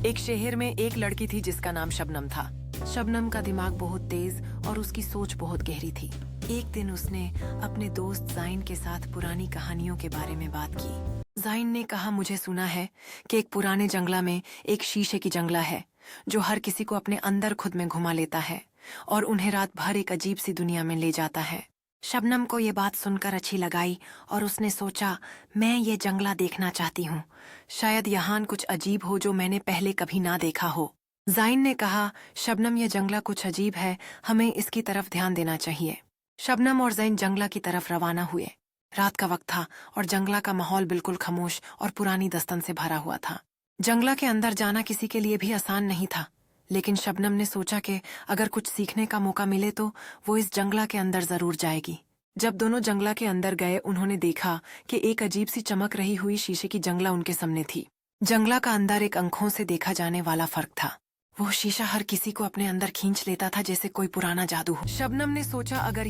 एक शहर में एक लड़की थी जिसका नाम शबनम था। शबनम का दिमाग बहुत तेज और उसकी सोच बहुत गहरी थी। एक दिन उसने अपने दोस्त जाइन के साथ पुरानी कहानियों के बारे में बात की। जाइन ने कहा, मुझे सुना है कि एक पुराने जंगला में एक शीशे की जंगला है जो हर किसी को अपने अंदर खुद में घुमा लेता है और उन्हें रात भर एक अजीब सी दुनिया में ले जाता है। शबनम को ये बात सुनकर अच्छी लगाई और उसने सोचा, मैं ये जंगला देखना चाहती हूँ। शायद यहाँ कुछ अजीब हो जो मैंने पहले कभी ना देखा हो। जाइन ने कहा, शबनम ये जंगला कुछ अजीब है, हमें इसकी तरफ ध्यान देना चाहिए। शबनम और जाइन जंगला की तरफ रवाना हुए। रात का वक्त था और जंगला का माहौल बिल्कुल खामोश और पुरानी दस्तन से भरा हुआ था। जंगला के अंदर जाना किसी के लिए भी आसान नहीं था, लेकिन शबनम ने सोचा कि अगर कुछ सीखने का मौका मिले तो वो इस जंगला के अंदर जरूर जाएगी। जब दोनों जंगला के अंदर गए, उन्होंने देखा कि एक अजीब सी चमक रही हुई शीशे की जंगला उनके सामने थी। जंगला का अंदर एक आंखों से देखा जाने वाला फर्क था। वो शीशा हर किसी को अपने अंदर खींच लेता था जैसे कोई पुराना जादू हो। शबनम ने सोचा, अगर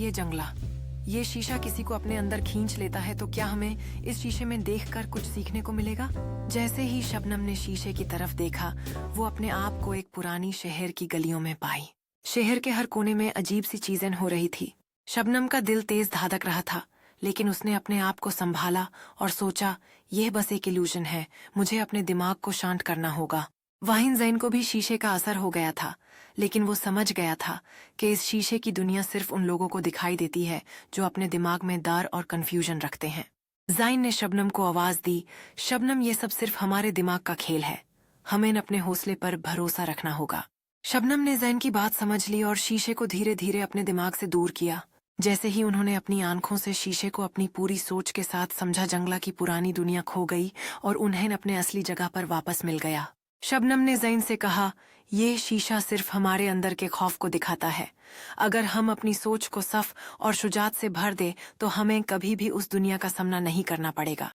ये शीशा किसी को अपने अंदर खींच लेता है तो क्या हमें इस शीशे में देखकर कुछ सीखने को मिलेगा। जैसे ही शबनम ने शीशे की तरफ देखा, वो अपने आप को एक पुरानी शहर की गलियों में पाई। शहर के हर कोने में अजीब सी चीजें हो रही थी। शबनम का दिल तेज धड़क रहा था, लेकिन उसने अपने आप को संभाला और सोचा, यह बस एक इल्यूजन है, मुझे अपने दिमाग को शांत करना होगा। वाहिन जैन को भी शीशे का असर हो गया था, लेकिन वो समझ गया था कि इस शीशे की दुनिया सिर्फ उन लोगों को दिखाई देती है जो अपने दिमाग में डर और कंफ्यूजन रखते हैं। जाइन ने शबनम को आवाज दी, शबनम ये सब सिर्फ हमारे दिमाग का खेल है, हमें अपने हौसले पर भरोसा रखना होगा। शबनम ने जैन की बात समझ ली और शीशे को धीरे धीरे अपने दिमाग से दूर किया। जैसे ही उन्होंने अपनी आंखों से शीशे को अपनी पूरी सोच के साथ समझा, जंगला की पुरानी दुनिया खो गई और उन्हें अपने असली जगह पर वापस मिल गया। शबनम ने जैन से कहा, ये शीशा सिर्फ हमारे अंदर के खौफ को दिखाता है। अगर हम अपनी सोच को साफ और शुजात से भर दे तो हमें कभी भी उस दुनिया का सामना नहीं करना पड़ेगा।